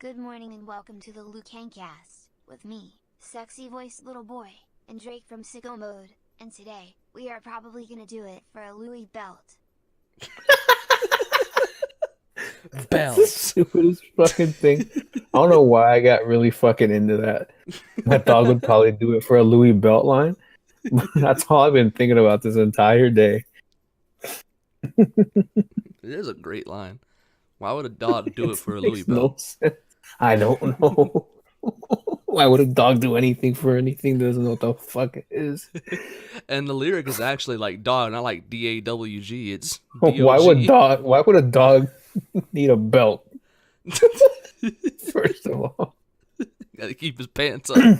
Good morning and welcome to the Loo Kang Kast, with me, sexy voiced little boy, and Drake from Sicko Mode, and today, we are probably gonna do it for a Louis belt. That's the stupidest fucking thing. I don't know why I got really fucking into that. My dog would probably do it for a Louis belt line. That's all I've been thinking about this entire day. It is a great line. Why would a dog do it for a Louis Makes no belt? sense. I don't know. Why would a dog do anything for anything that doesn't know what the fuck it is? And the lyric is actually like dog, not like DAWG. It's Why would DOG. why would a dog need a belt? First of all. Gotta keep his pants up.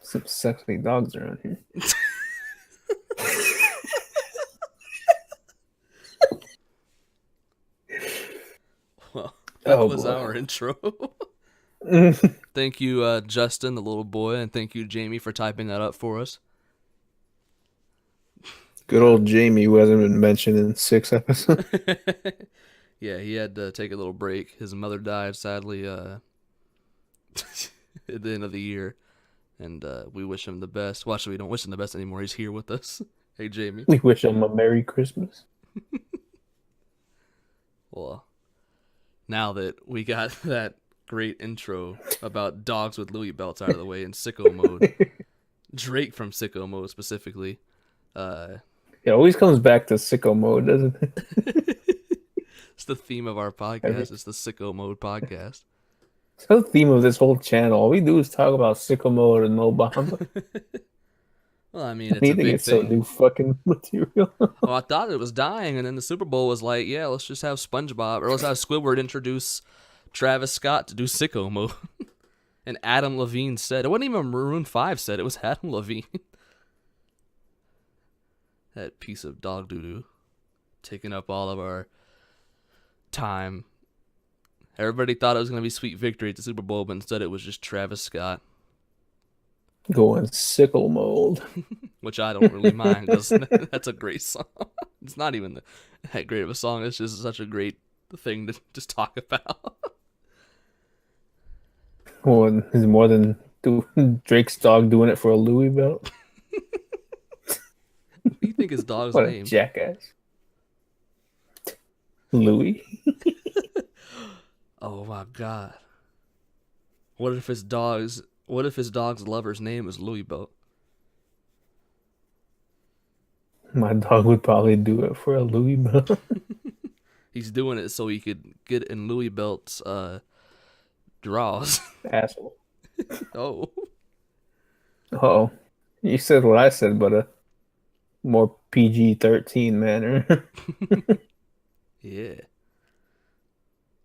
Some sexy dogs around here. Well, that was boy. our intro. Thank you, Justin, the little boy, and thank you, Jamie, for typing that up for us. Good old Jamie, who hasn't been mentioned in 6 episodes. Yeah, he had to take a little break. His mother died, sadly, at the end of the year. And we wish him the best. Well, actually, we don't wish him the best anymore. He's here with us. Hey, Jamie. We wish him a Merry Christmas. Well, now that we got that great intro about dogs with Louis belts out of the way in Sicko Mode, Drake from Sicko Mode specifically. It always comes back to Sicko Mode, doesn't it? It's the theme of our podcast. It's the Sicko Mode podcast. It's the theme of this whole channel. All we do is talk about Sicko Mode and Obama. Well, I mean, it's Anything a big is thing. so new fucking material. Well, I thought it was dying, and then the Super Bowl was like, yeah, let's just have SpongeBob, or let's have Squidward introduce Travis Scott to do Sicko Mode. And Adam Levine said, it wasn't even Maroon 5 said, it was Adam Levine. That piece of dog doo-doo taking up all of our time. Everybody thought it was going to be Sweet Victory at the Super Bowl, but instead it was just Travis Scott. Going Sickle Mode. Which I don't really mind, because that's a great song. It's not even that great of a song. It's just such a great thing to just talk about. Well, it's more than Drake's dog doing it for a Louis belt. What do you think his dog's What name? a jackass. Louis. Oh my god. What if his dog's lover's name is Louis Belt? My dog would probably do it for a Louis belt. He's doing it so he could get in Louis Belt's draws. Asshole. Oh. Oh, you said what I said, but a more PG-13 manner. Yeah.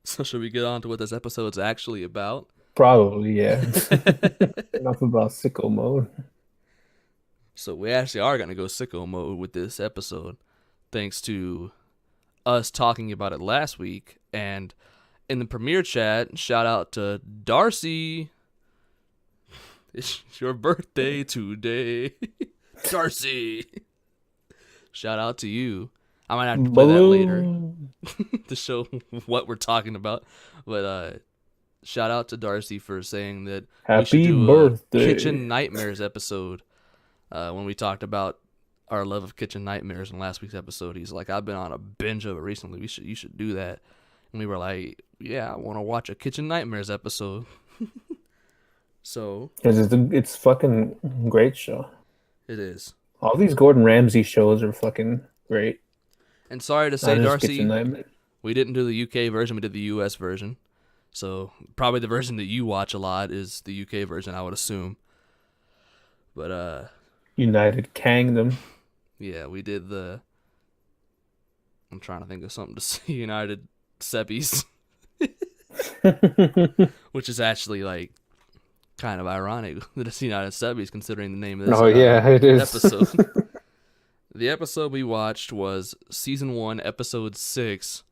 So should we get on to what this episode's actually about? Probably, yeah. Enough about Sicko Mode. So we actually are going to go Sicko Mode with this episode, thanks to us talking about it last week. And in the premiere chat, shout out to Darcy. It's your birthday today. Darcy. Shout out to you. I might have to play that later to show what we're talking about. But shout out to Darcy for saying that we should Happy do birthday. a Kitchen Nightmares episode. When we talked about our love of Kitchen Nightmares in last week's episode, he's like, I've been on a binge of it recently. You should do that. And we were like, yeah, I want to watch a Kitchen Nightmares episode. So It's fucking great show. it is. All these Gordon Ramsay shows are fucking great. And sorry to say, Not just Darcy, Kitchen Nightmares. we didn't do the UK version. We did the US version. So probably the version that you watch a lot is the UK version, I would assume. But United Kingdom. yeah, we did the. I'm trying to think of something to say. United Sebbies, which is actually like kind of ironic that it's United Sebbies considering the name of this. Oh yeah, it is. Episode. The episode we watched was season 1, episode 6.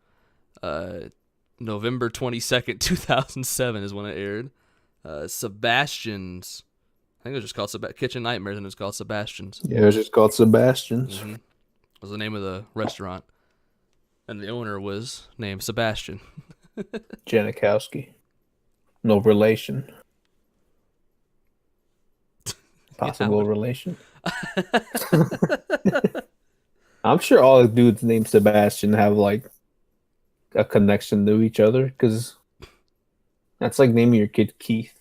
November 22nd, 2007 is when it aired. Sebastian's. I think it was just called Kitchen Nightmares, and it was called Sebastian's. Yeah, it was just called Sebastian's. Was the name of the restaurant, and the owner was named Sebastian. Janikowski. No relation. Possible relation. I'm sure all the dudes named Sebastian have like a connection to each other because that's like naming your kid Keith.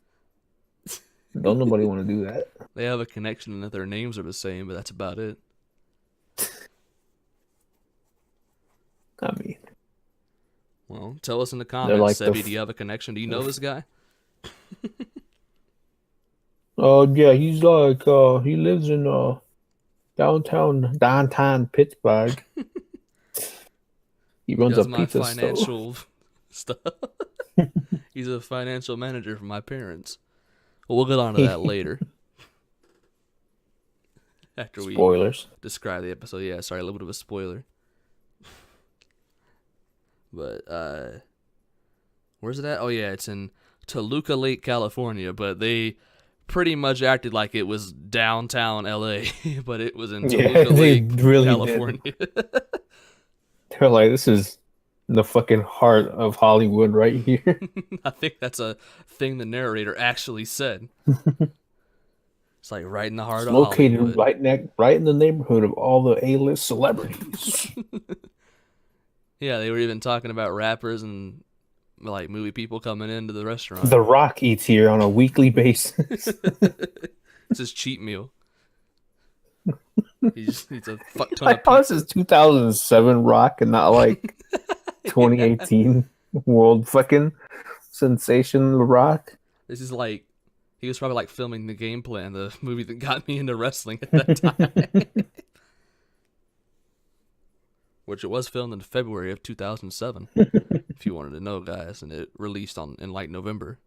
Don't nobody want to do that. They have a connection in that their names are the same, but that's about it. I mean, well, tell us in the comments, like Sebi, do you have a connection? Do you know this guy? Oh yeah, he's like he lives in downtown Pittsburgh. He runs does a my pizza financial stuff. He's a financial manager for my parents. Well, we'll get on to that later. After Spoilers. We describe the episode. Yeah, sorry, a little bit of a spoiler. But where's it at? Oh yeah, it's in Toluca Lake, California, but they pretty much acted like it was downtown LA, but it was in Toluca Lake, really California. They're like, this is the fucking heart of Hollywood right here. I think that's a thing the narrator actually said. It's like right in the heart of located Hollywood. right in the neighborhood of all the A-list celebrities. Yeah, they were even talking about rappers and like movie people coming into the restaurant. The Rock eats here on a weekly basis. It's his cheat meal. He just eats a fuck ton of This is 2007 Rock and not like 2018 world fucking sensation Rock. This is like, he was probably like filming The Game Plan, the movie that got me into wrestling at that time. Which it was filmed in February of 2007, if you wanted to know, guys, and it released in like November.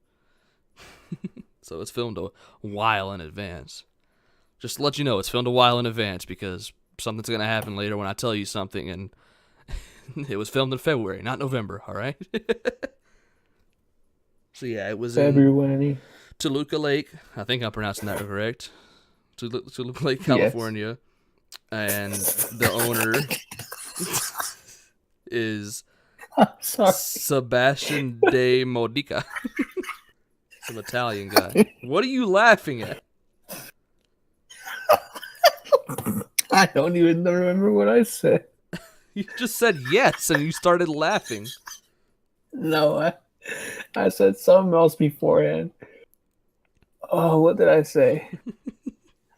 So it's filmed a while in advance. Just to let you know, it's filmed a while in advance because something's going to happen later when I tell you something, and it was filmed in February, not November, all right? So yeah, it was February. in Toluca Lake. I think I'm pronouncing that correct. Toluca Lake, California. Yes. And the owner is Sebastian de Modica. Some Italian guy. What are you laughing at? I don't even remember what I said. You just said yes and you started laughing. No, I said something else beforehand. Oh, what did I say?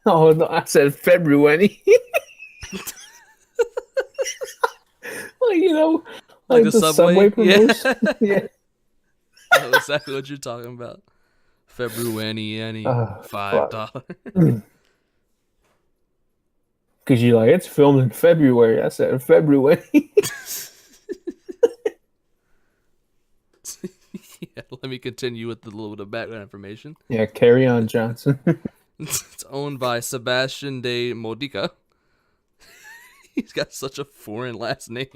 Oh no, I said February. Like, you know, like the subway promotion. Yeah. Yeah. I know exactly what you're talking about. February, $5. Because you're like, it's filmed in February. I said February. Yeah, let me continue with a little bit of background information. Yeah, carry on, Johnson. It's owned by Sebastian de Modica. He's got such a foreign last name.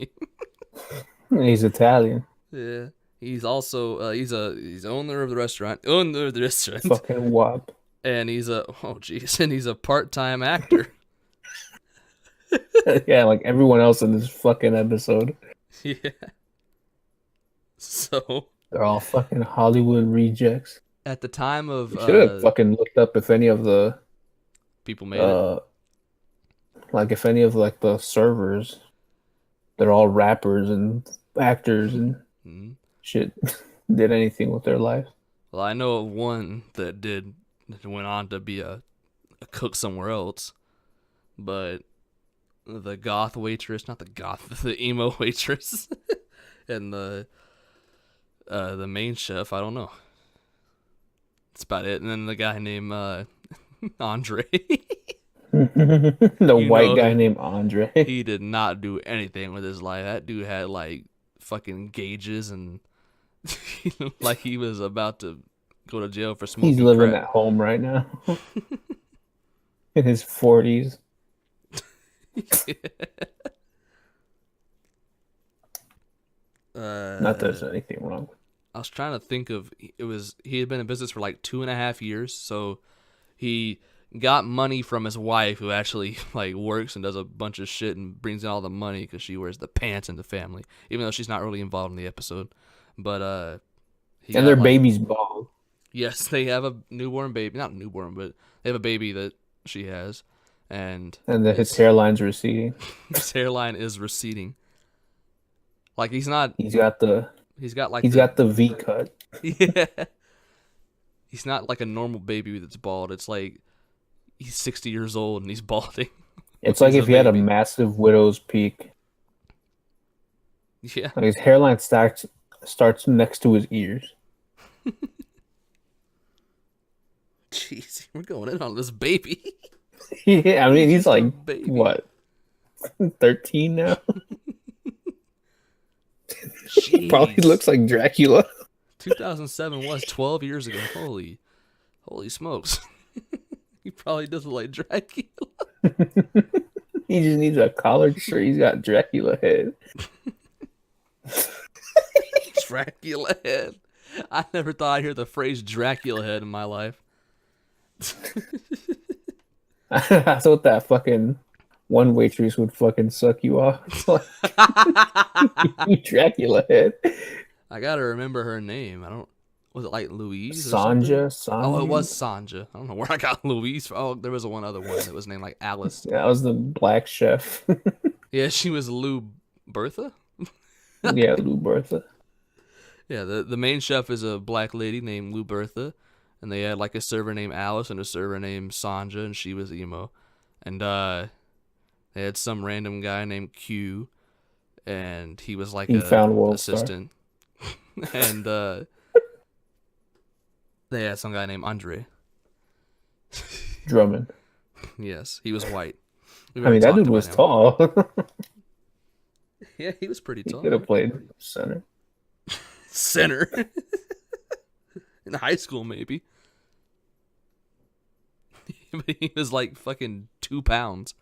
He's Italian. Yeah. He's also he's owner of the restaurant. Fucking wop. And he's a part-time actor. Yeah, like everyone else in this fucking episode. Yeah. So they're all fucking Hollywood rejects. At the time of should have fucking looked up if any of the people made it. Like if any of like the servers, they're all rappers and actors and shit, did anything with their life. Well, I know of one that went on to be a cook somewhere else, but the goth waitress, not the goth, the emo waitress, and the main chef, I don't know. That's about it. And then the guy named Andre. The white guy named Andre. He did not do anything with his life. That dude had like fucking gauges and like he was about to go to jail for smoking. He's living crack. at home right now. In his 40s. Yeah. Not that there's anything wrong. I was trying to think of he had been in business for like 2.5 years, so he got money from his wife, who actually like works and does a bunch of shit and brings in all the money because she wears the pants in the family, even though she's not really involved in the episode. But he And got their like, baby's bald. yes, they have a newborn baby, not newborn, but they have a baby that she has, and And then his hairline's receding. his hairline is receding. Like he's not. He's got the He's got like he's got the V cut. yeah. He's not like a normal baby that's bald. It's like he's 60 years old and he's balding. It's like He's if he had a baby. massive widow's peak. Yeah. Like his hairline starts next to his ears. Jeez, we're going in on this baby. Yeah, I mean he's just a like baby. what, 13 now? He probably Jeez. looks like Dracula. 2007 was 12 years ago. Holy smokes. He probably does look like Dracula. He just needs a collared shirt. He's got Dracula head. Dracula head. I never thought I'd hear the phrase Dracula head in my life. I thought that fucking one waitress would fucking suck you off. Like, Dracula head. I gotta remember her name. Was it like Louise or something? Sanja. Oh, it was Sanja. I don't know where I got Louise from. Oh, there was one other one that was named like Alice. That was the black chef. Yeah, she was Lou Bertha. Yeah, Lou Bertha. Yeah, the main chef is a black lady named Lou Bertha, and they had like a server named Alice and a server named Sanja, and she was emo. And they had some random guy named Q, and he was like He found World assistant. And they had some guy named Andre. Drummond. Yes, he was white. I mean, that dude was tall. Yeah, he was pretty He tall. could have played center. Center. In high school, maybe. But he was like fucking 2 pounds.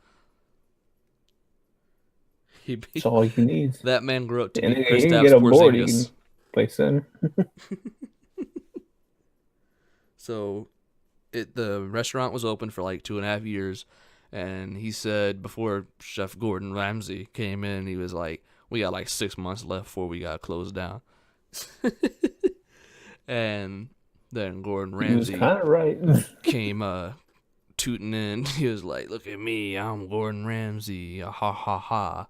That's all he needs. That man grew up to And be he can Kristaps get a board. He Porzingis. can play center. So, the restaurant was open for like 2.5 years, and he said before Chef Gordon Ramsay came in, he was like, "We got like 6 months left before we got closed down." And then Gordon He was Ramsay kind of right. came tooting in. He was like, "Look at me, I'm Gordon Ramsay, ha ha ha."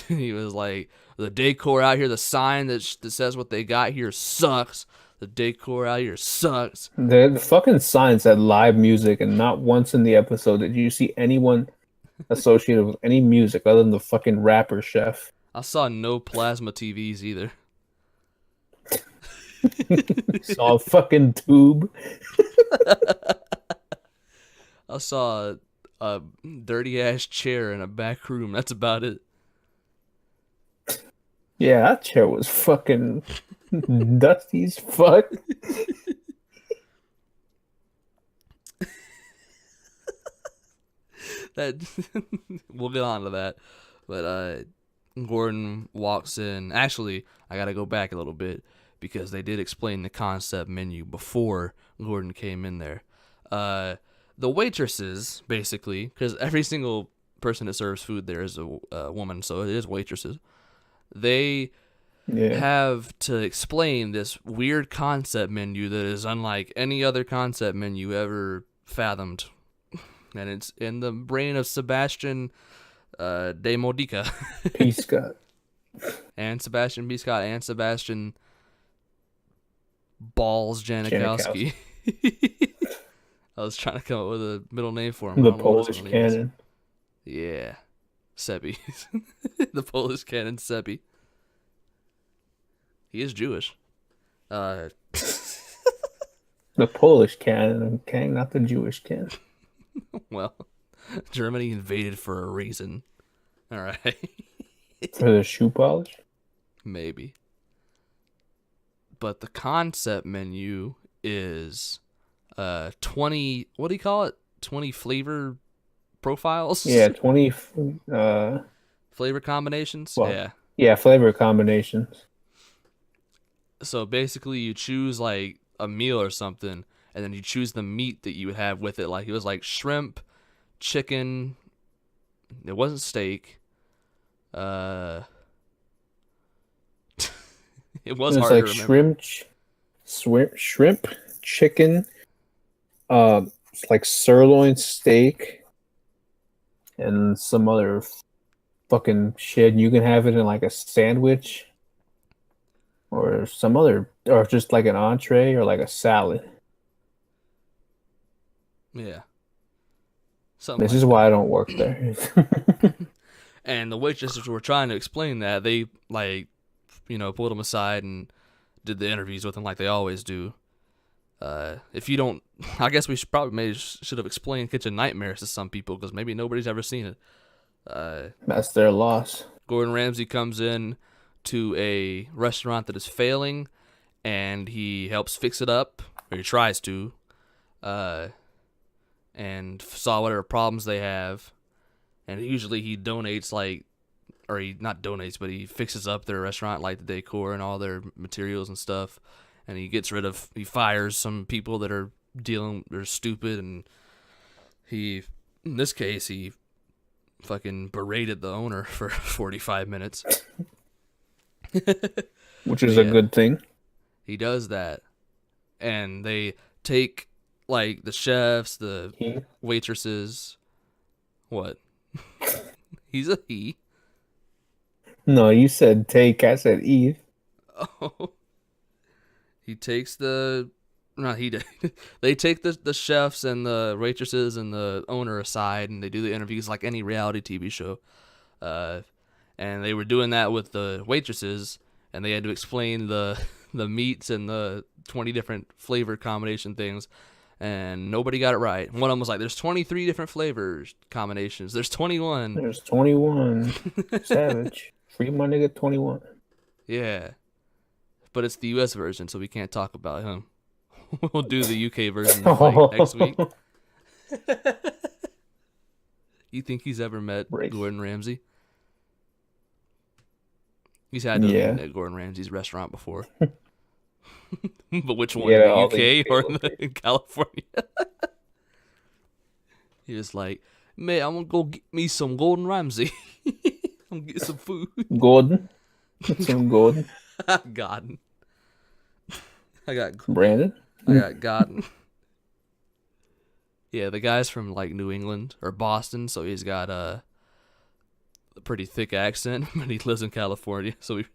He was like, "The decor out here, the sign that says what they got here sucks. The decor out here sucks." The fucking sign said live music, and not once in the episode did you see anyone associated with any music other than the fucking rapper chef. I saw no plasma TVs either. Saw a fucking tube. I saw a dirty ass chair in a back room. That's about it. Yeah, that chair was fucking dusty as fuck. That we'll get on to that. But Gordon walks in. Actually, I gotta go back a little bit because they did explain the concept menu before Gordon came in there. The waitresses, basically, because every single person that serves food there is a woman, so it is waitresses. They have to explain this weird concept menu that is unlike any other concept menu ever fathomed. And it's in the brain of Sebastian de Modica. Piscott. And Sebastian Biscott and Sebastian Balls Janikowski. I was trying to come up with a middle name for him. The Polish Cannon. Yeah. Sebi. The Polish Cannon Sebi. He is Jewish. The Polish Cannon and Kang, not the Jewish Cannon. Well, Germany invaded for a reason. All right. For the shoe polish? Maybe. But the concept menu is 20, what do you call it? 20 flavor profiles? Yeah, 20 flavor combinations? well, yeah. Yeah, flavor combinations. So basically you choose like a meal or something, and then you choose the meat that you would have with it. Like it was like shrimp, chicken, it wasn't steak. It It was It's hard like to remember. shrimp, chicken, it's like sirloin steak, and some other fucking shit. You can have it in like a sandwich or some other, or just like an entree or like a salad. Yeah, something This like is that. why I don't work there. And the waitresses were trying to explain that. They, like, pulled him aside and did the interviews with him like they always do. If you don't, I guess we should have explained Kitchen Nightmares to some people because maybe nobody's ever seen it. That's their loss. Gordon Ramsay comes in to a restaurant that is failing, and he helps fix it up, or he tries to, and saw whatever problems they have. And usually he donates, like, or he not donates, but he fixes up their restaurant, like the decor and all their materials and stuff. And he fires some people that are stupid. And in this case, he fucking berated the owner for 45 minutes. Which is a good thing. He does that. And they take, like, the chefs, the waitresses. What? He's a he. No, you said take. I said Eve. Oh. He takes the... No, he did. They take the chefs and the waitresses and the owner aside, and they do the interviews like any reality TV show. And they were doing that with the waitresses, and they had to explain the meats and the 20 different flavor combination things, and nobody got it right. One of them was like, there's 23 different flavors combinations. There's 21. There's 21. Savage. Free my nigga 21. Yeah. But it's the US version, so we can't talk about him. We'll do the UK version like next week. You think he's ever met Gordon Ramsay? He's had to eat at Gordon Ramsay's restaurant before. But which one? In the UK or in California? He was like, "Man, I'm gonna go get me some Gordon Ramsay. I'm gonna get some food." Gordon? Some Gordon? Gordon. I got Brandon? I got Gordon. Yeah, the guy's from like New England or Boston, so he's got a pretty thick accent, but he lives in California, so we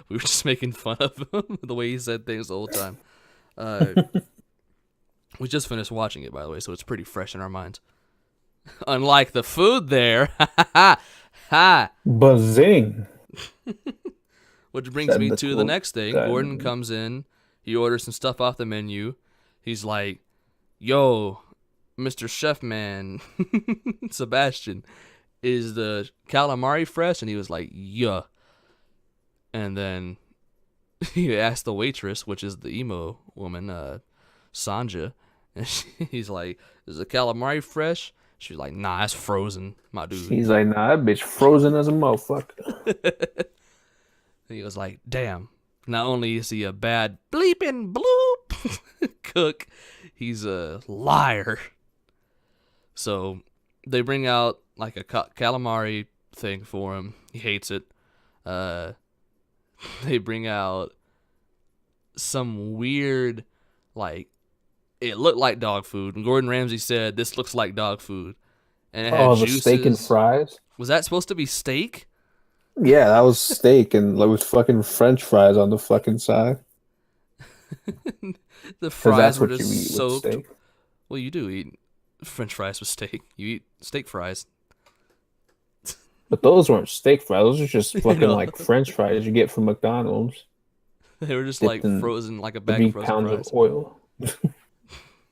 were just making fun of him the way he said things the whole time. We just finished watching it, by the way, so it's pretty fresh in our minds. Unlike the food there, Bazing. Which brings me to the next thing. Gordon comes in, he orders some stuff off the menu. He's like, "Yo, Mr. Chef Man, Sebastian, is the calamari fresh?" And he was like, "Yeah." And then he asked the waitress, which is the emo woman, Sanja, and he's like, "Is the calamari fresh?" She's like, "Nah, it's frozen, my dude." He's like, "Nah, that bitch frozen as a motherfucker." He was like, "Damn, not only is he a bad bleeping bloop cook, he's a liar." So they bring out like a calamari thing for him. He hates it. They bring out some weird, like, it looked like dog food. And Gordon Ramsay said, "This looks like dog food." And it had juices. The steak and fries? Was that supposed to be steak? Yeah, that was steak and with fucking French fries on the fucking side. The fries were what just you eat soaked. with steak. Well, you do eat French fries with steak. You eat steak fries. But those weren't steak fries. Those are just fucking like French fries you get from McDonald's. They were just like frozen, like a bag of frozen pounds fries. Of oil.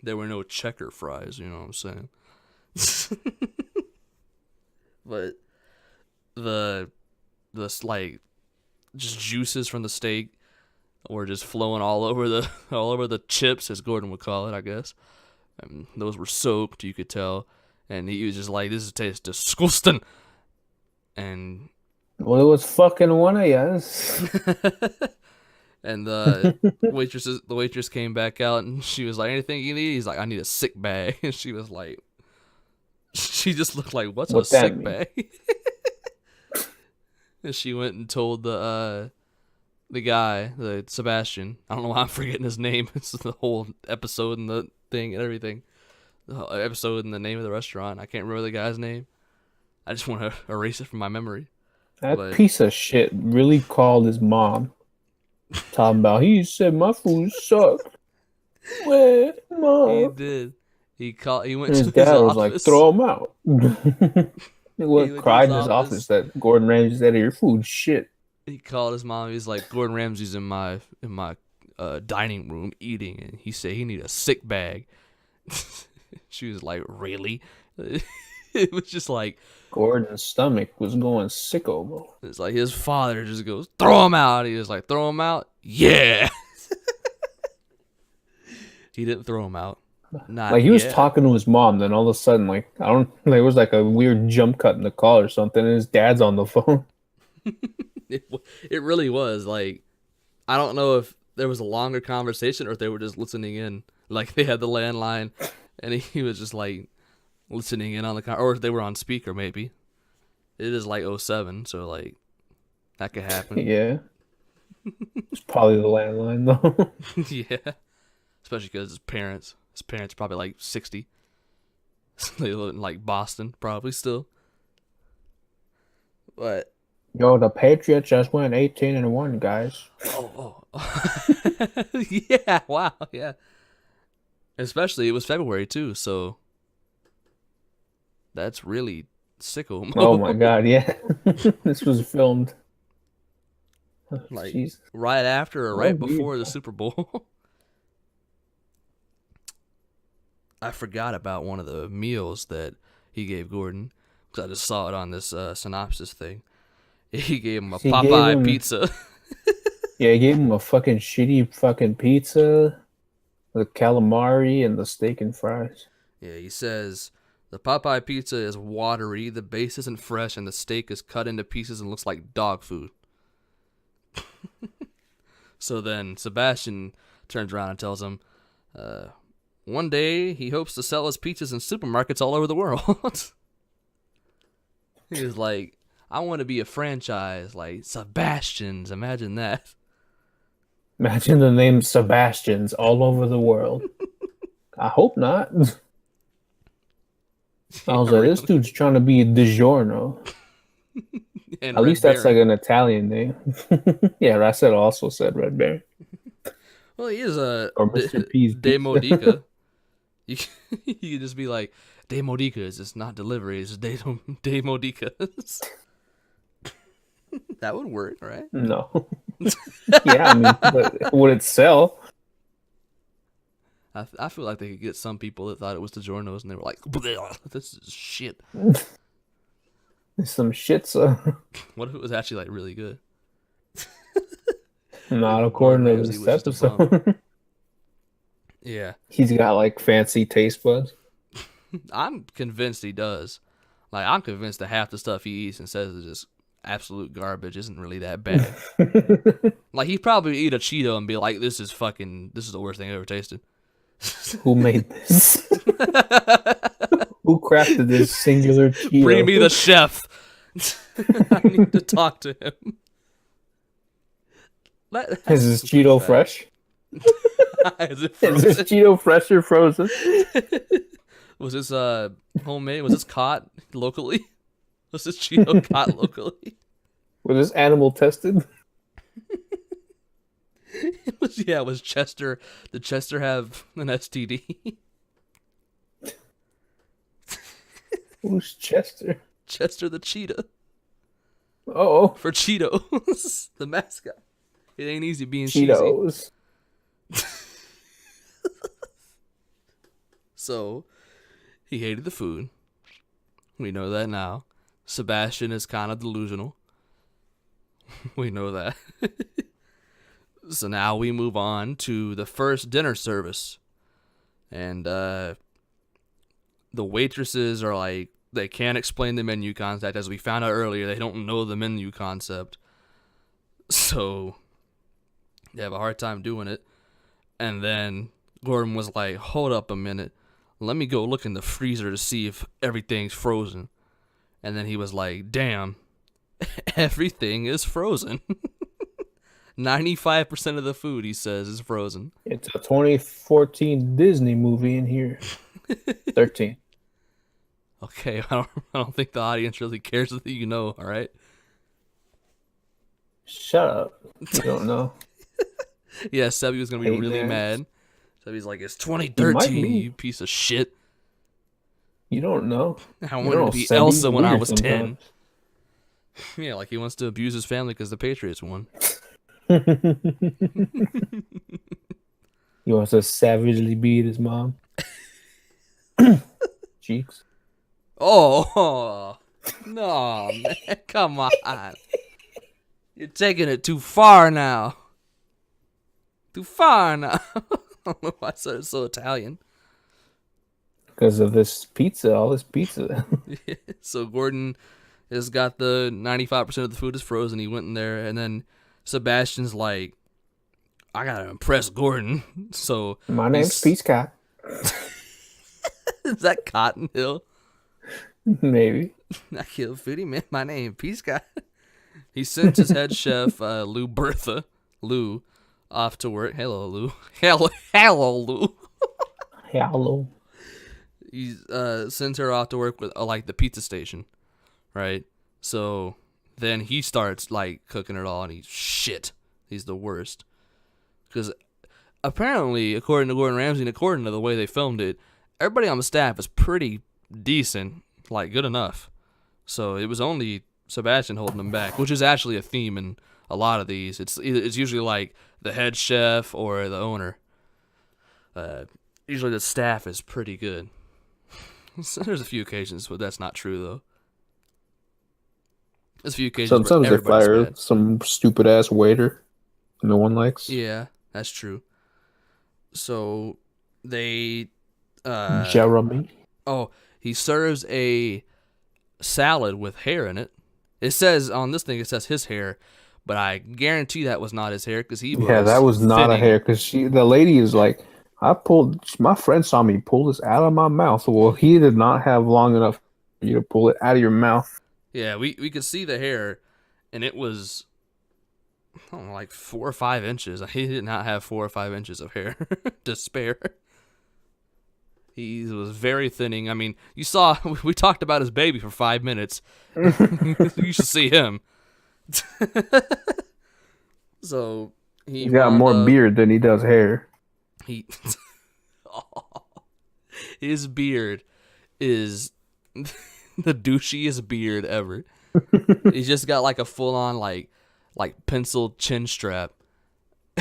There were no checker fries, you know what I'm saying? But the like just juices from the steak were just flowing all over the chips, as Gordon would call it, I guess. And those were soaked, you could tell. And he was just like, "This tastes disgusting." And well, it was fucking one of us. And the waitress came back out, and she was like, "Anything you need?" He's like, "I need a sick bag." And she was like, she just looked like, "What's a sick bag?" And she went and told the the guy, the Sebastian. I don't know why I'm forgetting his name. It's the whole episode and the thing and everything. The whole episode and the name of the restaurant. I can't remember the guy's name. I just want to erase it from my memory. That piece of shit really called his mom. Talking about, he said my food sucked. Where, Mom? He did. He went and to his dad his was office. like, throw him out. He cried in his office that Gordon Ramsay said, your food shit. He called his mom. He's like, Gordon Ramsay's in my dining room eating, and he said he need a sick bag. She was like, really? It was just like Gordon's stomach was going sicko mode. It's like his father just goes, throw him out. He was like, throw him out? Yeah. He didn't throw him out. Not like he was yet. talking to his mom, then all of a sudden, like there was like a weird jump cut in the call or something, and his dad's on the phone. It really was like, I don't know if there was a longer conversation or if they were just listening in. Like they had the landline, and he was just like listening in on the or if they were on speaker maybe. It is like 07, so like that could happen. Yeah, it's probably the landline though. Yeah, especially because his parents are probably like 60. They live in like Boston probably still. But yo, the Patriots just went 18-1, guys. Oh. Yeah, wow, yeah. Especially it was February too, so that's really sicko mode. Oh my god, yeah. This was filmed like Jeez. right after or right before the Super Bowl. I forgot about one of the meals that he gave Gordon because I just saw it on this synopsis thing. He gave him a Popeye pizza. Yeah, he gave him a fucking shitty fucking pizza, the calamari, and the steak and fries. Yeah, he says the Popeye pizza is watery, the base isn't fresh, and the steak is cut into pieces and looks like dog food. So then Sebastian turns around and tells him, one day he hopes to sell his pizzas in supermarkets all over the world. He was like, I want to be a franchise like Sebastian's. Imagine that. Imagine the name Sebastian's all over the world. I hope not. I was like, this dude's trying to be DiGiorno. At least that's like an Italian name. Yeah, I also said Red Baron. Well, he is a or Mr. P's De Modica. You can just be like, De Modica's. It's not delivery. It's De Modica's. That would work, right? No. Yeah, I mean, but would it sell? I feel like they could get some people that thought it was DiGiorno's and they were like, this is shit. Some shit, so. What if it was actually like really good? Not according to this episode. Yeah. He's got like fancy taste buds. I'm convinced he does. Like, I'm convinced that half the stuff he eats and says is just absolute garbage isn't really that bad. Like, he'd probably eat a Cheeto and be like, this is the worst thing I ever tasted. Who made this? Who crafted this singular Cheeto? Bring me the chef. I need to talk to him. Is this Cheeto fresh? Is it frozen? Is this Cheeto fresh or frozen? Was this homemade? Was this caught locally? Was this Cheeto caught locally? Was this animal tested? It was Chester. Did Chester have an STD? Who's Chester? Chester the cheetah. Oh. For Cheetos, the mascot. It ain't easy being Cheetos. Cheesy. So, he hated the food. We know that now. Sebastian is kind of delusional. We know that. So now we move on to the first dinner service. And the waitresses are like, they can't explain the menu concept. As we found out earlier, they don't know the menu concept. So they have a hard time doing it. And then Gordon was like, hold up a minute. Let me go look in the freezer to see if everything's frozen. And then he was like, damn, everything is frozen. 95% of the food, he says, is frozen. It's a 2014 Disney movie in here. 13. Okay, I don't think the audience really cares that you know, all right? Shut up. You don't know. Yeah, Sebby was going to be really mad. Sebby's like, it's 2013, you piece of shit. You don't know. I wanted to be Elsa when I was 10. Yeah, like he wants to abuse his family because the Patriots won. He wants to savagely beat his mom. Cheeks. Oh, no, man. Come on. You're taking it too far now. Too far now. I don't know why I said it's so Italian. Because of this pizza, all this pizza. Yeah, so Gordon has got the 95% of the food is frozen. He went in there, and then Sebastian's like, I gotta impress Gordon. So my name's Peace Cat. Is that Cotton Hill? Maybe. I kill foodie man. My name Peace Cat. He sent his head chef, Lou off to work. Hello, Lou. Hello, Lou. Hello. He sends her off to work with like the pizza station, right? So then he starts like cooking it all, and he's the worst. Because apparently, according to Gordon Ramsay and according to the way they filmed it, everybody on the staff is pretty decent, like good enough. So it was only Sebastian holding him back, which is actually a theme in a lot of these. It's usually like the head chef or the owner. Usually the staff is pretty good. There's a few occasions where that's not true, though. There's a few occasions sometimes where they fire bad. Some stupid-ass waiter no one likes. Yeah, that's true. So they... Jeremy? Oh, he serves a salad with hair in it. It says, on this thing, it says his hair, but I guarantee that was not his hair, because he was... Yeah, that was not a hair, because the lady is like, my friend saw me pull this out of my mouth. Well, he did not have long enough for you to pull it out of your mouth. Yeah, we could see the hair, and it was, I don't know, like 4 or 5 inches. He did not have 4 or 5 inches of hair to spare. He was very thinning. I mean, you saw, we talked about his baby for 5 minutes. You should see him. So, he's got more beard than he does hair. His beard is the douchiest beard ever. He's just got like a full-on like penciled chin strap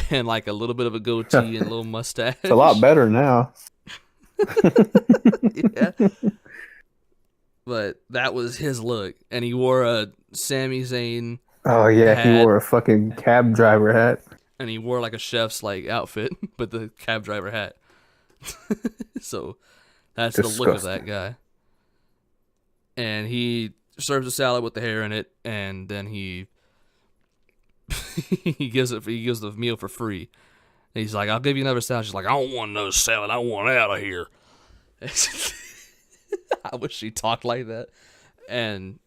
and like a little bit of a goatee and a little mustache. It's a lot better now. Yeah. But that was his look, and he wore a Sami Zayn. Oh yeah, hat, he wore a fucking cab driver hat. And he wore like a chef's like outfit, but the cab driver hat. So that's disgusting. The look of that guy. And he serves a salad with the hair in it, and then he gives the meal for free. And he's like, I'll give you another salad. She's like, I don't want another salad. I want out of here. I wish she talked like that. And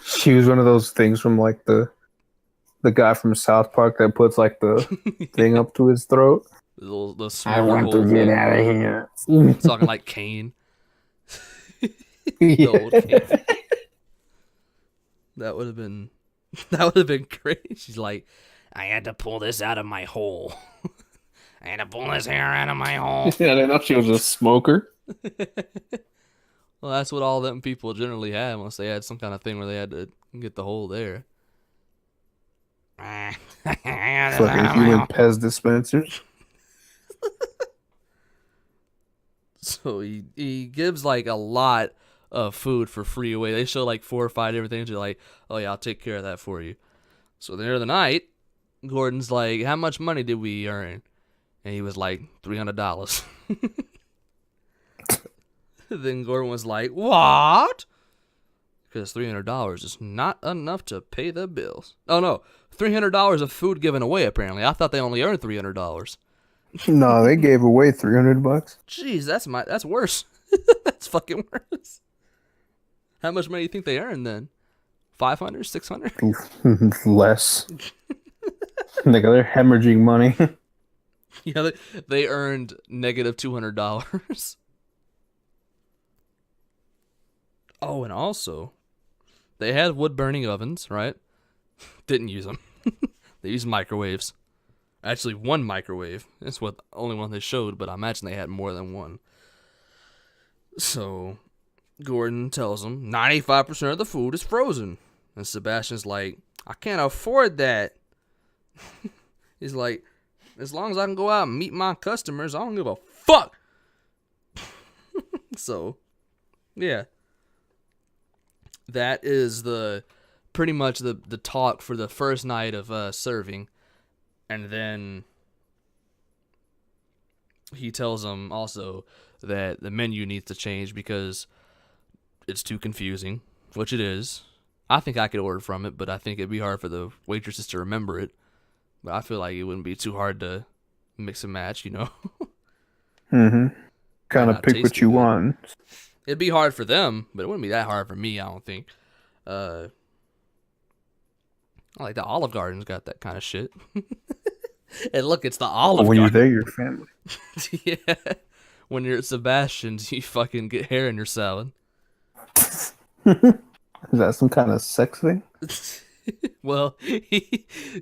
she was one of those things from like the guy from South Park that puts like the thing up to his throat. The I want to get out of here. Talking like Kane. The old Kane. That would have been great. She's like, I had to pull this out of my hole. I had to pull this hair out of my hole. Yeah, I didn't know she was a smoker. Well, that's what all them people generally have, unless they had some kind of thing where they had to get the hole there. Fucking human Pez dispensers. So he gives like a lot of food for free away. They show like 4 or 5 different things. You're like, oh yeah, I'll take care of that for you. So at the end of the night, Gordon's like, how much money did we earn? And he was like, $300. Then Gordon was like, what? Because $300 is not enough to pay the bills. Oh no, $300 of food given away apparently. I thought they only earned $300. No, they gave away $300. Jeez, that's worse. That's fucking worse. How much money do you think they earned then? 500, 600? Less. They're hemorrhaging money. Yeah, they earned negative $200. Oh, and also, they had wood-burning ovens, right? Didn't use them. They used microwaves. Actually, one microwave. That's what only one they showed, but I imagine they had more than one. So, Gordon tells him 95% of the food is frozen. And Sebastian's like, I can't afford that. He's like, as long as I can go out and meet my customers, I don't give a fuck. So, yeah. That is pretty much the talk for the first night of serving. And then he tells them also that the menu needs to change because it's too confusing, which it is. I think I could order from it, but I think it'd be hard for the waitresses to remember it. But I feel like it wouldn't be too hard to mix and match, you know? Mm-hmm. Kind of pick what you want. It'd be hard for them, but it wouldn't be that hard for me, I don't think. Like the Olive Garden's got that kind of shit. And look, it's the Olive When Garden. you're there, your family. Yeah. When you're at Sebastian's, you fucking get hair in your salad. Is that some kind of sex thing? Well,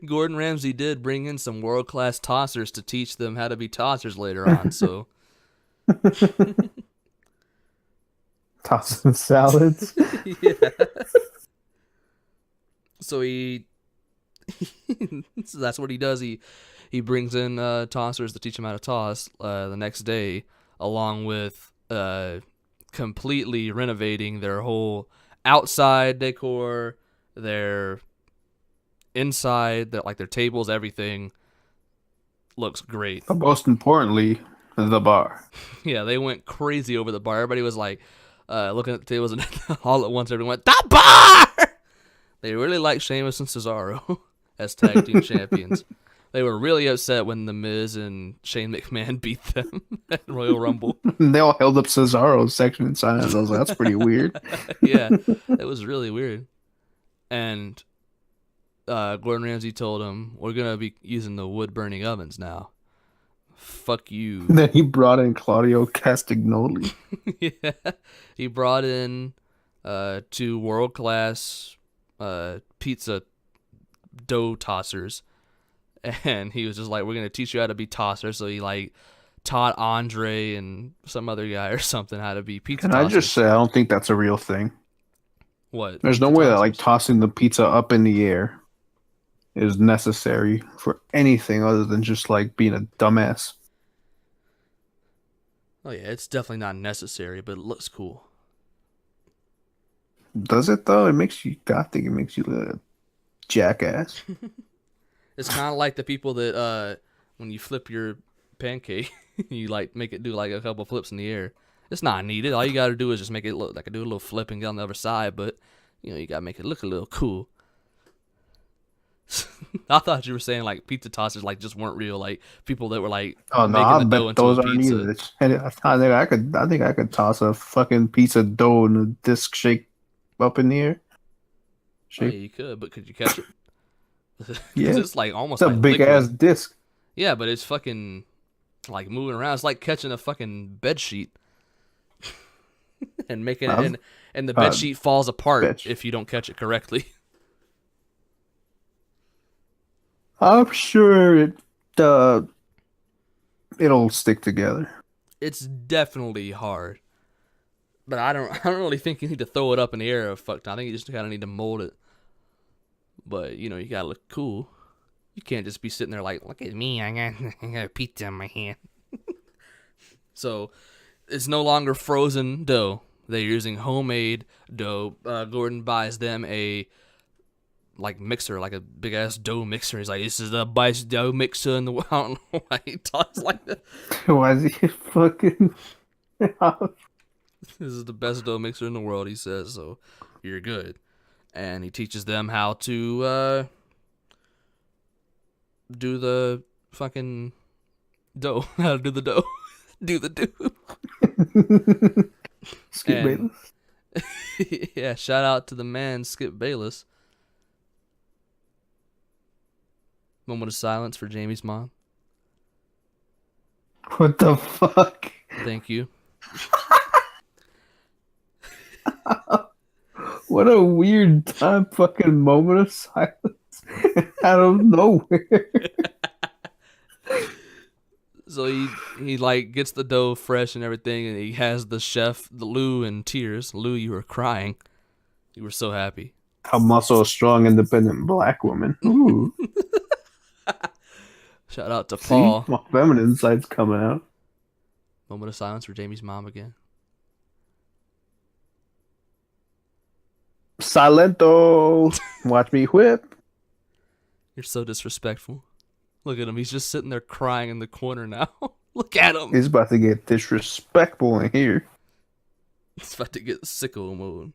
Gordon Ramsay did bring in some world-class tossers to teach them how to be tossers later on, so... Tossing salads? Yeah. So so that's what he does. He brings in tossers to teach him how to toss the next day, along with completely renovating their whole outside decor, their inside, their tables, everything looks great. But most importantly, the bar. Yeah, they went crazy over the bar. Everybody was like looking at the tables, and all at once everyone went, "The bar!" They really like Sheamus and Cesaro as tag team champions. They were really upset when The Miz and Shane McMahon beat them at Royal Rumble. They all held up Cesaro's section in silence. I was like, that's pretty weird. Yeah, it was really weird. And Gordon Ramsay told him, we're going to be using the wood-burning ovens now. Fuck you. Then he brought in Claudio Castagnoli. Yeah, he brought in 2 world-class pizza dough tossers, and he was just like, we're going to teach you how to be tossers. So he like taught Andre and some other guy or something how to be pizza tossers. Can I just say, I don't think that's a real thing. What? There's no way that like tossing the pizza up in the air is necessary for anything other than just like being a dumbass. Oh yeah, it's definitely not necessary, but it looks cool. Does it though? I think it makes you look like a jackass. It's kind of like the people that when you flip your pancake, you like make it do like a couple flips in the air. It's not needed. All you got to do is just make it look like I do a little flip and get on the other side, but you got to make it look a little cool. I thought you were saying like pizza tossers like just weren't real, like people that were like making the dough into those aren't either. I think I could toss a fucking piece of dough in a disc shake up in the air. Oh, yeah, you could, but could you catch it? Yeah, it's like almost it's a like big liquid. ass disc. Yeah, but it's fucking like moving around. It's like catching a fucking bed sheet and making it, and the bed sheet falls apart if you don't catch it correctly. I'm sure it'll stick together. It's definitely hard, but I don't really think you need to throw it up in the air. I think you just kind of need to mold it. But you gotta look cool. You can't just be sitting there like, look at me, I got a pizza in my hand. So it's no longer frozen dough. They're using homemade dough. Gordon buys them a mixer, like a big ass dough mixer. He's like, this is the best dough mixer in the world. I don't know why he talks like that. Why is he fucking? This is the best dough mixer in the world, he says. So you're good. And he teaches them how to do the fucking dough. How to do the dough. Do the do. Skip Bayless. Yeah, shout out to the man Skip Bayless. Moment of silence for Jamie's mom. What the fuck? Thank you. What a weird time fucking moment of silence out of nowhere. So he like gets the dough fresh and everything, and he has the chef, the Loo, in tears. Loo, you were crying. You were so happy. I'm also a strong, independent black woman. Ooh. Shout out to See? Paul. My feminine side's coming out. Moment of silence for Jamie's mom again. Silento. Watch me whip. You're so disrespectful. Look at him. He's just sitting there crying in the corner now. Look at him. He's about to get disrespectful in here. He's about to get sicko mode.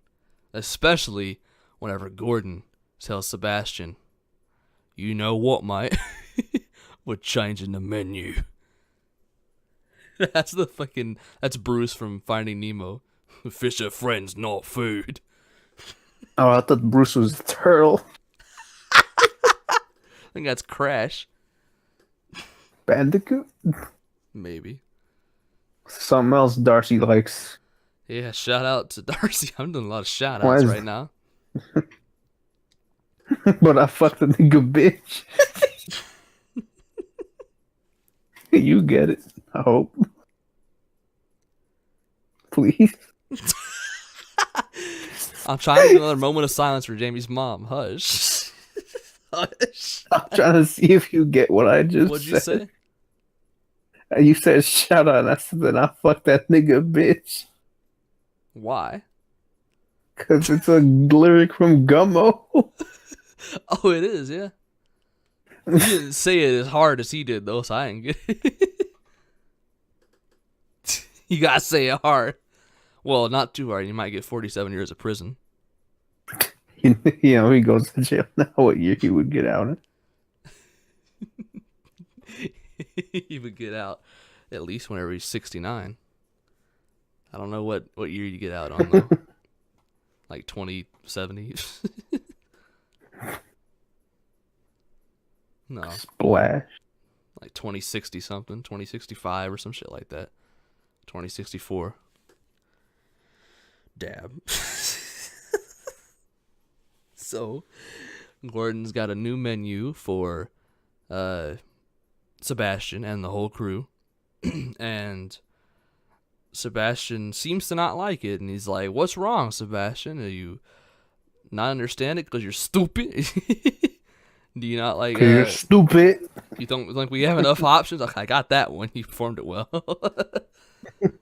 Especially whenever Gordon tells Sebastian, you know what, mate? We're changing the menu. That's Bruce from Finding Nemo. Fish are friends, not food. Oh, I thought Bruce was a turtle. I think that's Crash. Bandicoot? Maybe. Something else Darcy likes. Yeah, shout out to Darcy. I'm doing a lot of shout outs right now. But I fucked a nigga bitch. You get it, I hope. Please. I'm trying to do another moment of silence for Jamie's mom. Hush. Hush. I'm trying to see if you get what I just What'd you say? You said shout out, and I said that I fucked that nigga bitch. Why? Because it's a lyric from Gummo. Oh, it is, yeah. You didn't say it as hard as he did, though, so I ain't get it. You gotta say it hard. Well, not too hard. You might get 47 years of prison. You know, he goes to jail now. What year he would get out? He would get out at least whenever he's 69. I don't know what year you get out on, though. Like 2070. No. Splash. Like 2060 something, 2065 or some shit like that. 2064. Dab. So, Gordon's got a new menu for Sebastian and the whole crew. And Sebastian seems to not like it. And he's like, what's wrong, Sebastian? Are you not understand it because you're stupid? Do you not like... You're stupid. You don't think we have enough options? Okay, I got that one. You performed it well.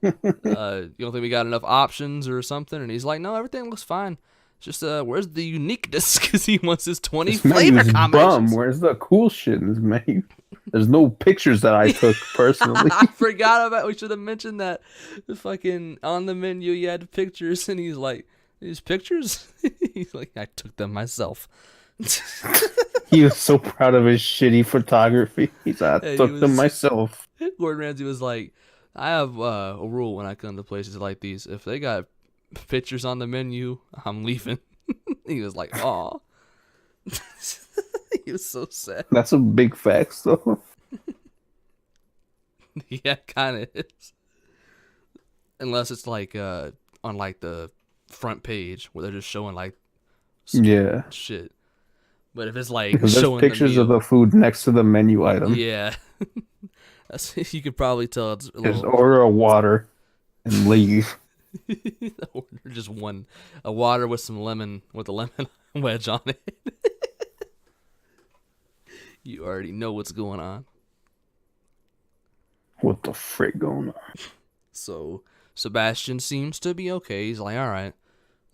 You don't think we got enough options or something? And he's like, no, everything looks fine. It's just, where's the uniqueness? Because he wants his 20 This flavor menu's combinations. Bum. Where's the cool shit in this menu? There's no pictures that I took personally. I forgot about. We should have mentioned that. The fucking on the menu, you had pictures, and he's like, "These pictures?" He's like, "I took them myself." He was so proud of his shitty photography. He's like, I took them myself. Gordon Ramsay was like, "I have a rule when I come to places like these. If they got pictures on the menu, I'm leaving." He was like, "Aw." He was so sad. That's a big fact, though. Yeah, kind of is. Unless it's like on like the front page where they're just showing like shit. But if it's like because there's showing pictures of the food next to the menu item. Yeah. You could probably tell it's a Just little... order a water and leave. Order just a water with some lemon, with a lemon wedge on it. You already know what's going on. What the frick going on? So Sebastian seems to be okay. He's like, all right,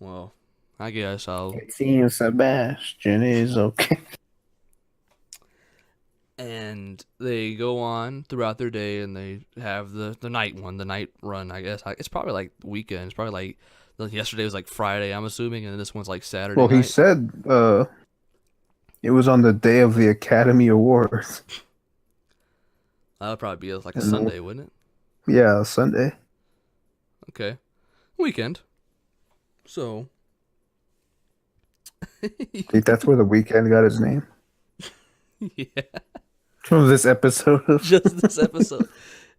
well, I guess I'll... It seems Sebastian is okay. And they go on throughout their day, and they have the night run, I guess. It's probably like the weekend. It's probably like yesterday was like Friday, I'm assuming, and this one's like Saturday Well, night. he said it was on the day of the Academy Awards. That would probably be like a Sunday, wouldn't it? Yeah, Sunday. Okay. Weekend. So. Think that's where the weekend got his name? Yeah, From this episode. just this episode.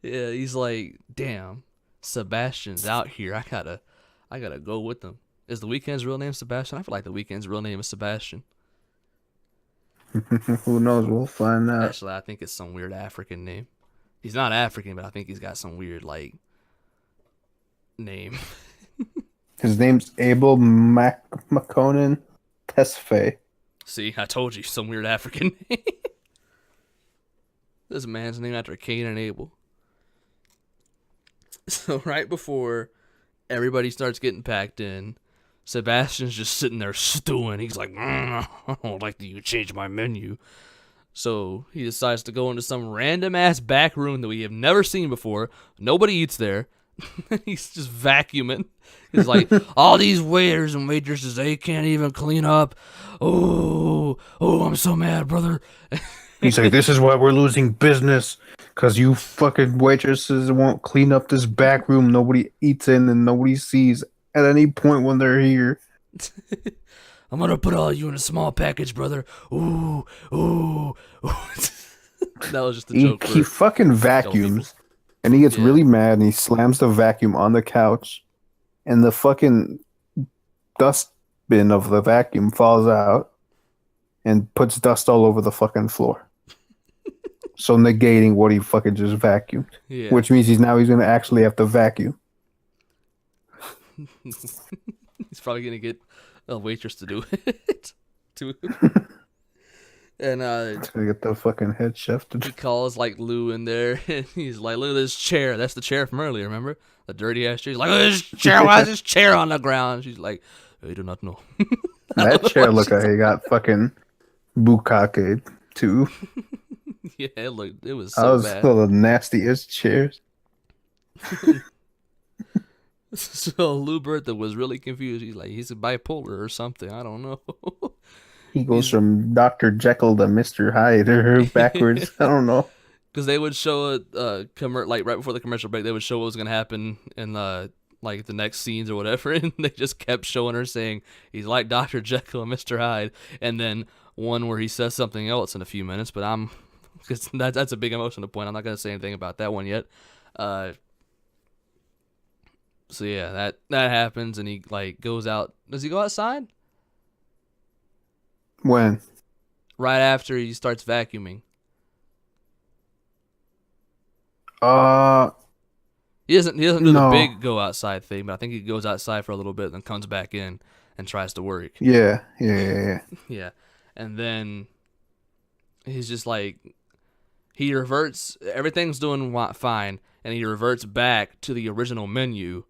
Yeah, he's like, damn, Sebastian's out here. I gotta go with him. Is the Weeknd's real name Sebastian? I feel like the Weeknd's real name is Sebastian. Who knows? We'll find out. Actually, I think it's some weird African name. He's not African, but I think he's got some weird name. His name's Abel McConan Tesfaye. See, I told you, some weird African name. This man's named after Cain and Abel. So right before everybody starts getting packed in, Sebastian's just sitting there stewing. He's like, I don't like that you changed my menu. So he decides to go into some random ass back room that we have never seen before. Nobody eats there. He's just vacuuming. He's like, all these waiters and waitresses, they can't even clean up. Oh, I'm so mad, brother. He's like, this is why we're losing business. Because you fucking waitresses won't clean up this back room nobody eats in and nobody sees at any point when they're here. I'm gonna put all you in a small package, brother. Ooh. That was just a joke. He fucking vacuums. And he gets really mad and he slams the vacuum on the couch. And the fucking dustbin of the vacuum falls out and puts dust all over the fucking floor. So negating what he fucking just vacuumed. Yeah. Which means he's going to actually have to vacuum. He's probably going to get a waitress to do it. And to get the fucking head chef to he calls like Lou in there and he's like, look at this chair. That's the chair from earlier, remember? The dirty ass chair. He's like, look at this chair. Why is this chair on the ground? She's like, I do not know. That chair looked like he got fucking bukkake too. Yeah, it was so bad. That was the nastiest chairs. So Lou Bertha was really confused. He's like, he's bipolar or something. I don't know. He goes from Dr. Jekyll to Mr. Hyde or backwards. I don't know. Because they would show it, like right before the commercial break, they would show what was gonna happen in like the next scenes or whatever, and they just kept showing her saying he's like Dr. Jekyll and Mr. Hyde, and then one where he says something else in a few minutes. But because that's a big emotional point. I'm not gonna say anything about that one yet. So yeah, that happens, and he like goes out. Does he go outside? When? Right after he starts vacuuming. He doesn't do the big go outside thing, but I think he goes outside for a little bit, then comes back in and tries to work. Yeah. Yeah, and then he's just like, he reverts. Everything's doing fine, and he reverts back to the original menu,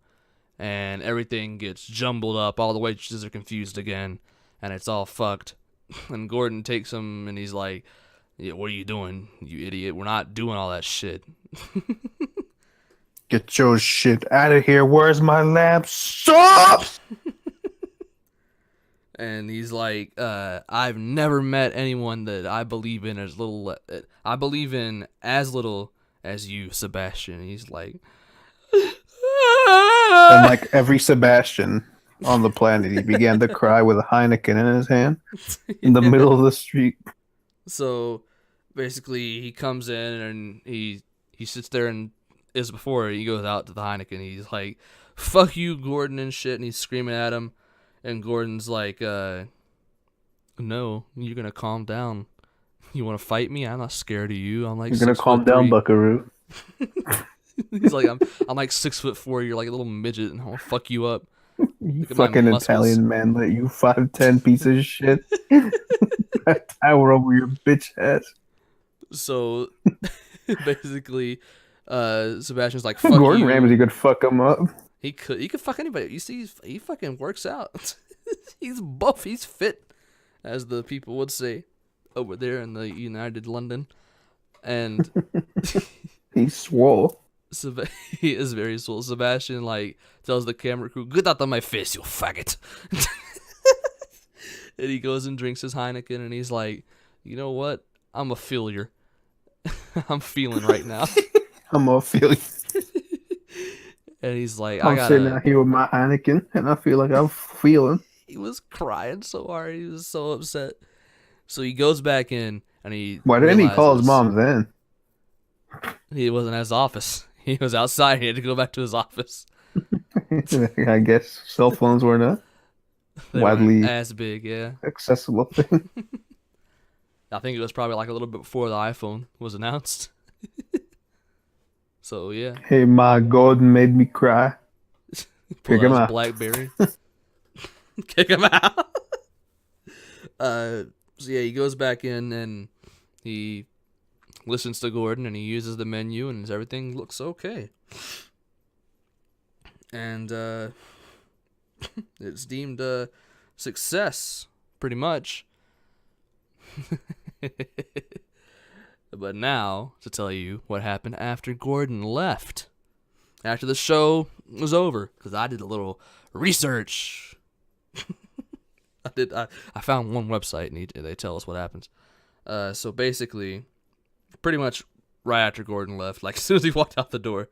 and everything gets jumbled up. All the waitresses are confused again, and it's all fucked. And Gordon takes him, and he's like, yeah, what are you doing, you idiot? We're not doing all that shit. Get your shit out of here. Where's my lamp? Stop! And he's like, I've never met anyone that I believe in as little. I believe in as little as you, Sebastian. And he's like, and like every Sebastian on the planet, he began to cry with a Heineken in his hand in the middle of the street. So basically, he comes in and he sits there, and as before, he goes out to the Heineken. He's like, fuck you, Gordon, and shit. And he's screaming at him. And Gordon's like, no, you're going to calm down. You want to fight me? I'm not scared of you. I'm like, you're going to calm down, buckaroo. He's like, I'm like 6'4". You're like a little midget, and I'll fuck you up. You fucking Italian man, let you 5'10" piece of shit. Tower over your bitch ass. So basically, Sebastian's like, fuck Gordon you. Ramsay could fuck him up. He could fuck anybody. You see, he fucking works out. He's buff. He's fit, as the people would say over there in the United London. And he's swole. He is very swole. Sebastian like tells the camera crew, "Get out of my face, you faggot." And he goes and drinks his Heineken, and he's like, "You know what? I'm a failure. I'm feeling right now. I'm a failure." And he's like, I'm sitting out here with my Heineken, and I feel like I'm feeling. He was crying so hard. He was so upset. So he goes back in, and he Why didn't he call his realizes mom then? he wasn't at his office. He was outside. He had to go back to his office. I guess cell phones were not They weren't widely as big, yeah. accessible thing. I think it was probably like a little bit before the iPhone was announced. So yeah, Hey, my Gordon made me cry. pull Kick him out his out. BlackBerry, kick him out. So yeah, he goes back in and he listens to Gordon and he uses the menu and everything looks okay. And it's deemed a success, pretty much. But now, to tell you what happened after Gordon left. After the show was over. Because I did a little research. I found one website and they tell us what happens. So basically, pretty much right after Gordon left, like as soon as he walked out the door,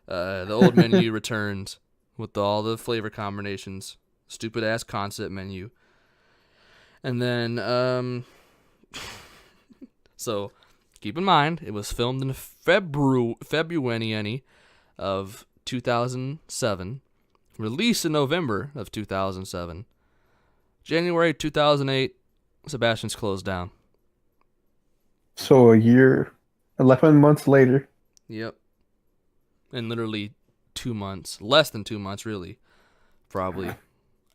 the old menu returned with all the flavor combinations. Stupid ass concept menu. And then, so keep in mind, it was filmed in February of 2007, released in November of 2007. January 2008, Sebastian's closed down. So a year, 11 months later. Yep. And literally 2 months, less than 2 months, really, probably,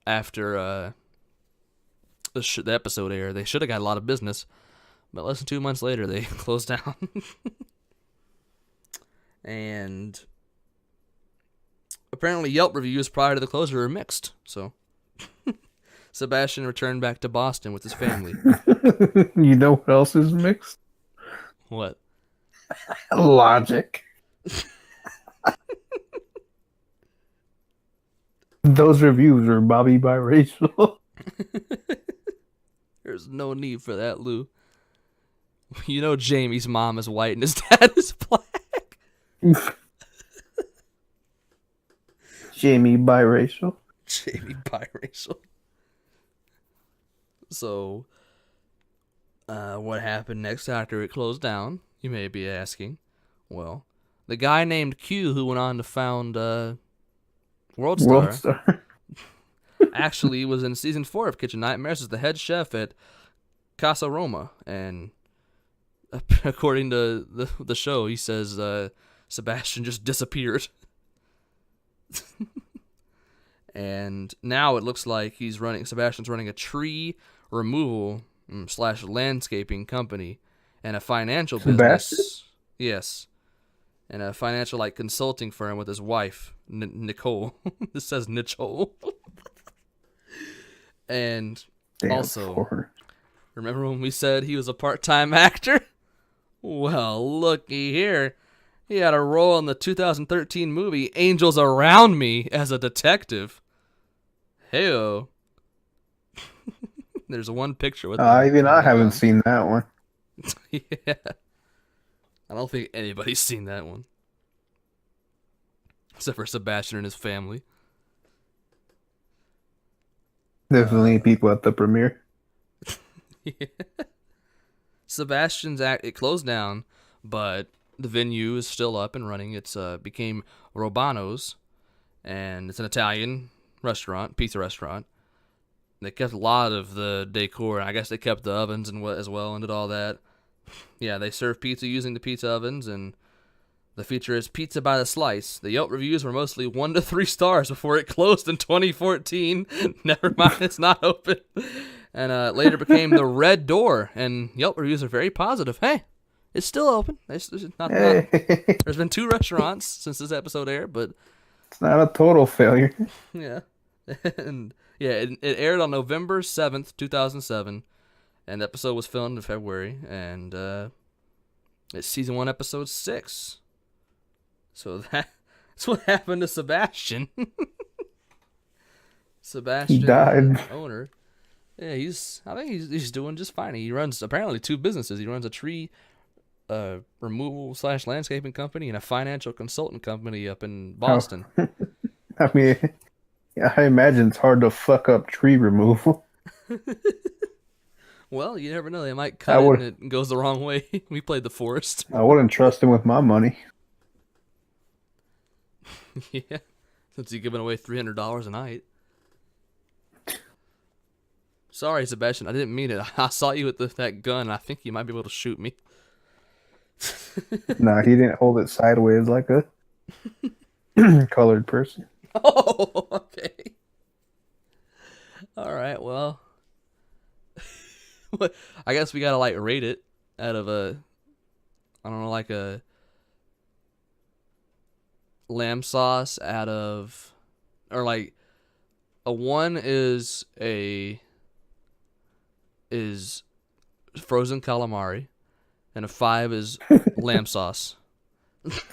after the episode aired. They should have got a lot of business, but less than 2 months later, they closed down. And apparently Yelp reviews prior to the closure were mixed, so Sebastian returned back to Boston with his family. You know what else is mixed? What? Logic. Those reviews are Bobby biracial. There's no need for that, Lou. You know Jamie's mom is white and his dad is black. Jamie biracial. Jamie biracial. So, what happened next after it closed down, you may be asking. Well, the guy named Q who went on to found World Star actually was in season 4 of Kitchen Nightmares as the head chef at Casa Roma, and according to the show, he says Sebastian just disappeared. And now it looks like Sebastian's running a tree removal / landscaping company and a financial business. Yes. And a financial consulting firm with his wife, Nicole. This says Nicole. And Damn, also, foreigner. remember when we said he was a part-time actor? Well, looky here. He had a role in the 2013 movie Angels Around Me as a detective. Heyo. There's one picture with him. Even I haven't seen that one. Yeah. I don't think anybody's seen that one. Except for Sebastian and his family. Definitely people at the premiere. Yeah. Sebastian's it closed down, but the venue is still up and running. It's became Robano's, and it's an Italian restaurant, pizza restaurant. They kept a lot of the decor. I guess they kept the ovens and as well and did all that. Yeah, they serve pizza using the pizza ovens, and the feature is pizza by the slice. The Yelp reviews were mostly 1 to 3 stars before it closed in 2014. Never mind, it's not open. And it later became the Red Door, and Yelp reviews are very positive. Hey, it's still open. There's been 2 restaurants since this episode aired, but It's not a total failure. yeah. And yeah, it aired on November 7th, 2007, and the episode was filmed in February, and it's season 1, episode 6. So that's what happened to Sebastian. Sebastian, He died. owner. Yeah, I think he's doing just fine. He runs apparently 2 businesses. He runs a tree removal / landscaping company and a financial consultant company up in Boston. I mean, I imagine it's hard to fuck up tree removal. Well, you never know. They might I cut it would. and it goes the wrong way. We played the forest. I wouldn't trust him with my money. Yeah, since you're giving away $300 a night. Sorry, Sebastian, I didn't mean it. I saw you with that gun, and I think you might be able to shoot me. Nah, he didn't hold it sideways like a colored person. Oh, okay. All right, well. I guess we gotta, like, rate it out of a, I don't know, like a lamb sauce out of, or like, a 1 is frozen calamari, and a 5 is lamb sauce.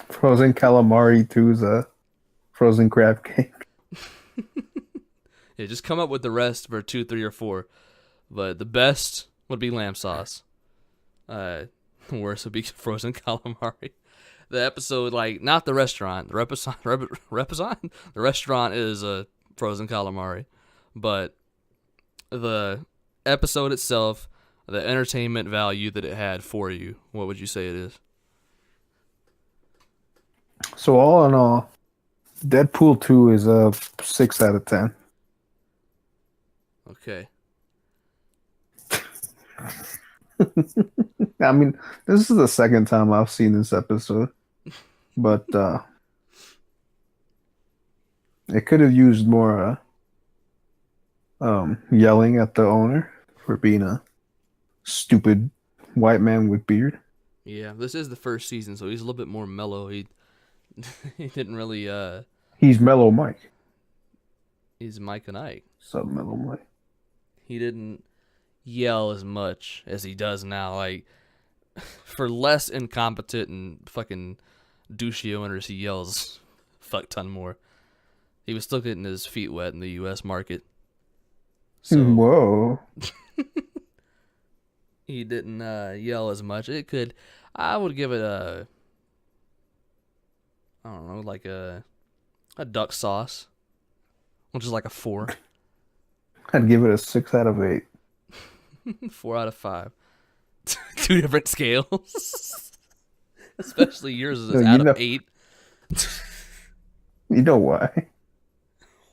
Frozen calamari 2 is a frozen crab cake. Yeah, just come up with the rest for 2, 3, or 4. But the best would be lamb sauce. The worst would be frozen calamari. The episode, like, not the restaurant. The The restaurant is a frozen calamari. But the episode itself, the entertainment value that it had for you, what would you say it is? So all in all, Deadpool 2 is a 6 out of 10. Okay. I mean, this is the second time I've seen this episode, but it could have used more yelling at the owner for being a stupid white man with beard. Yeah, this is the first season, so he's a little bit more mellow. He didn't really He's Mellow Mike. he's Mike and Ike. Sub Mellow Mike. He didn't yell as much as he does now. Like, for less incompetent and fucking douchey owners, he yells a fuck ton more. He was still getting his feet wet in the U.S. market. So Whoa. he didn't yell as much. I would give it a, I don't know, like a duck sauce, which is like a 4. I'd give it a 6 out of 8. 4 out of 5. 2 different scales. Especially yours is out of 8. You know why?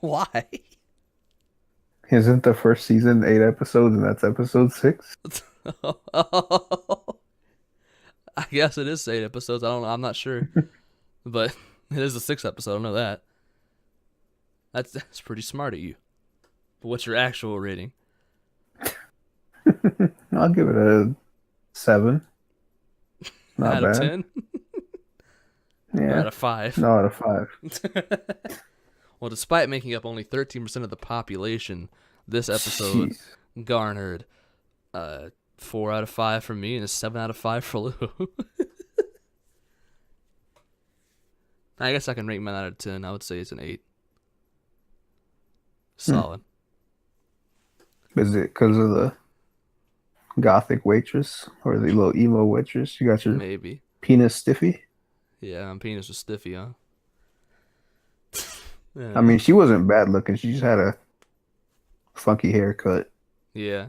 Why? Isn't the first season 8 episodes and that's episode 6? I guess it is 8 episodes. I don't know. I'm not sure. But it is the 6th episode. I know that. That's pretty smart of you. But what's your actual rating? I'll give it a 7. Not out bad. of 10? Yeah. Out of 5. No, out of 5. Well, despite making up only 13% of the population, this episode Jeez. garnered 4 out of 5 for me and a 7 out of 5 for Lou. I guess I can rate mine out of 10. I would say it's an 8. Solid. Is it because of the gothic waitress or the little emo waitress? You got your Maybe. penis stiffy? Yeah, my penis was stiffy, huh? Yeah. I mean, she wasn't bad looking. She just had a funky haircut. Yeah.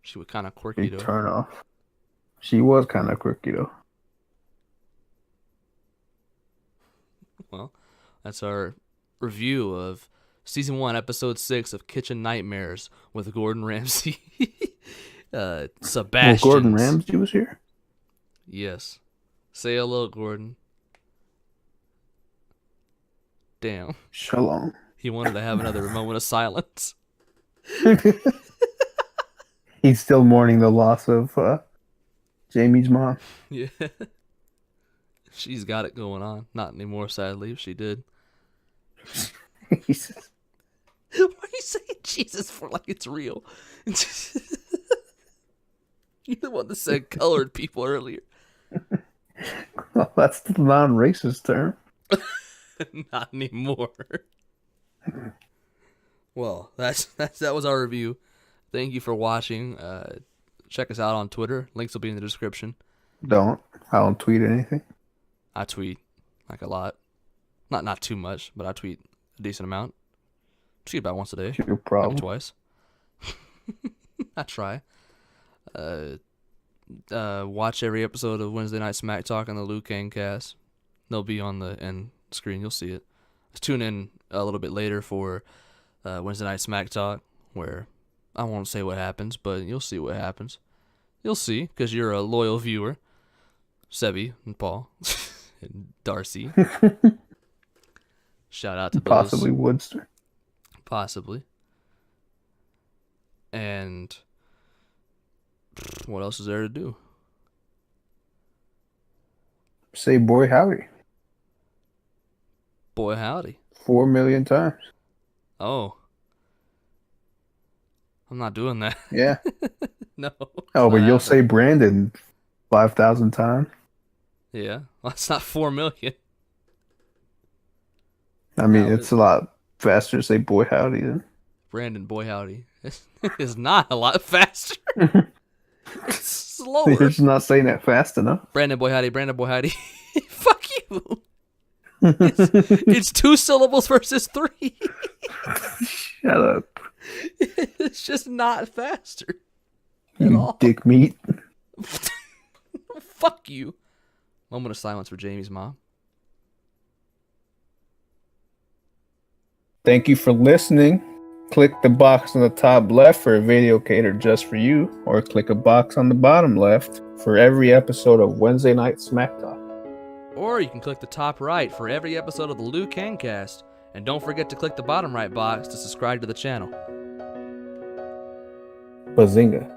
She was kind of quirky, though. Turn off. She was kind of quirky, though. Well, that's our review of Season 1, Episode 6 of Kitchen Nightmares with Gordon Ramsay. Sebastian. Well, Gordon Ramsay was here? Yes. Say hello, Gordon. Damn. Shalom. He wanted to have another moment of silence. He's still mourning the loss of Jamie's mom. Yeah. She's got it going on. Not anymore, sadly, if she did. Jesus. Why are you saying Jesus for like it's real? You're the one that said colored people earlier. Well, that's the non-racist term. Not anymore. Well, that was our review. Thank you for watching. Check us out on Twitter. Links will be in the description. I don't tweet anything. I tweet like a lot. Not too much, but I tweet a decent amount. Tweet about once a day. Your problem. Maybe twice. I try. Watch every episode of Wednesday Night Smack Talk on the Loo Kang Kast. They'll be on the end screen. You'll see it. Tune in a little bit later for Wednesday Night Smack Talk, where I won't say what happens, but you'll see what happens. You'll see, because you're a loyal viewer. Sebi and Paul and Darcy. Shout out to those. Possibly Woodster. Possibly. And what else is there to do? Say boy howdy. Boy howdy. 4 million times. Oh. I'm not doing that. Yeah. No. Oh, but you'll happening. say Brandon 5,000 times. Yeah. Well, that's not 4 million. I mean, No, it's a lot faster to say boy howdy than. Brandon, boy howdy. It's not a lot faster. It's slower. You're just not saying that fast enough. Brandon, boy howdy. Brandon, boy howdy. Fuck you. It's 2 syllables versus 3. Shut up. It's just not faster. You dick meat. Fuck you. Moment of silence for Jamie's mom. Thank you for listening. Click the box on the top left for a video catered just for you, or click a box on the bottom left for every episode of Wednesday Night Smack Talk. Or you can click the top right for every episode of the Loo Kang Kast. And don't forget to click the bottom right box to subscribe to the channel. Bazinga.